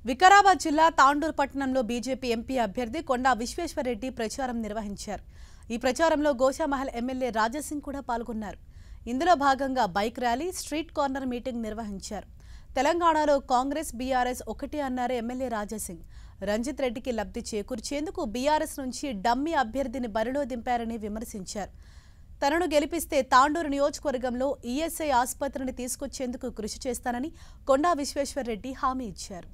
వికారాబాద్ జిల్లా తాండూరు పట్టణంలో BJP MP అభ్యర్థి కొండా విశ్వేశ్వరరెడ్డి ప్రచారం నిర్వహించారు. ఈ ప్రచారంలో గోషామహల్ ఎమ్మెల్యే రాజాసింగ్ కూడా పాల్గొన్నారు. ఇందులో భాగంగా bike rally, street corner meeting నిర్వహించారు. తెలంగాణలో కాంగ్రెస్ బీఆర్ఎస్ ఒకటే అన్నారు ఎమ్మెల్యే రాజాసింగ్. రంజిత్ రెడ్డికి లబ్ధి చేకూర్చేందుకు బీఆర్ఎస్ నుంచి డమ్మీ అభ్యర్థిని బరిలో దింపారని విమర్శించారు. తనను గెలిపిస్తే తాండూరు నియోజకవర్గంలో ఈఎస్ఐ ఆసుపత్రిని తీసుకొచ్చేందుకు కృషి చేస్తానని కొండా విశ్వేశ్వరరెడ్డి హామీ ఇచ్చారు.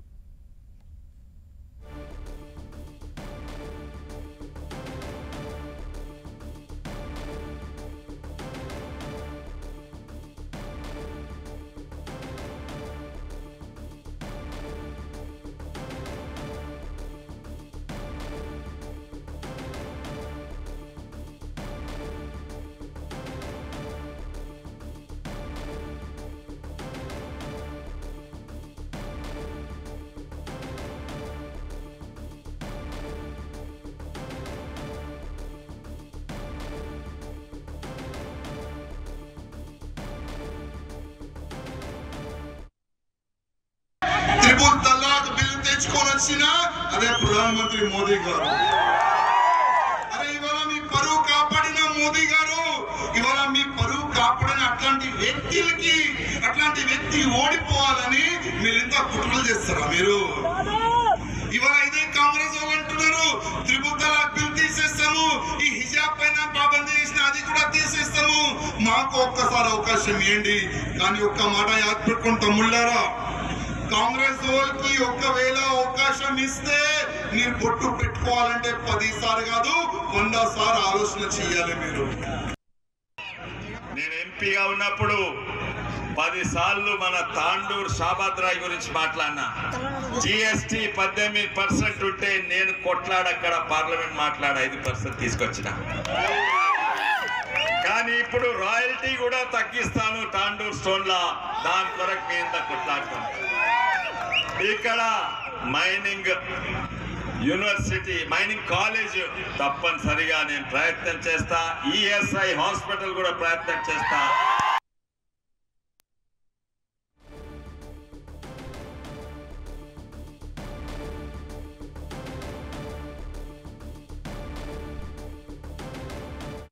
त्रिपुल तलाक बिल తెచ్చుకోవాల్సిన అదే ప్రధానమంత్రి మోదీ గారు. అరే ఇవాళ మీ పరువు కాపాడిన మోదీ గారు, ఇవాళ మీ పరువు కాపాడిన అట్లాంటి వ్యక్తి ఓడిపోవాలని మీరు ఎంత కుట్రలు చేస్తారా? మీరు ఇవాళ ఇదే కాంగ్రెస్ వాళ్ళు అంటున్నారు త్రిపుల్ తలాక్ బిల్ తీసేస్తాము, ఈ హిజాబ్ పైన పాబందీ చేసిన అది కూడా తీసేస్తాము, మాకు ఒక్కసారి అవకాశం ఇవ్వండి. కానీ ఒక్క మాట యాద్ పెట్టుకుని తమ్ముళ్ళారా, కాంగ్రెస్ వాళ్ళకి ఒకవేళ అవకాశం ఇస్తే మీరు పొట్టు పెట్టుకోవాలంటే 10 సార్లు కాదు 100 సార్లు ఆలోచన చేయాలి. మీరు నేను ఎంపీగా ఉన్నప్పుడు 10 సార్లు మన తాండూరు షాబాద్రాయ్ గురించి మాట్లాడినా. జిఎస్టీ 18% ఉంటే నేను కొట్లాడక్కడ పార్లమెంట్ మాట్లాడ 5% తీసుకొచ్చిన. కానీ ఇప్పుడు రాయల్టీ కూడా తగ్గిస్తాను తాండూరు స్టోన్లా, దాని కొరకు మీ ఇంత కొట్లాడతాను. ఇక్కడ మైనింగ్ యూనివర్సిటీ, మైనింగ్ కాలేజ్ తప్పనిసరిగా నేను ప్రయత్నం చేస్తా. ఈఎస్ఐ హాస్పిటల్ కూడా ప్రయత్నం చేస్తా.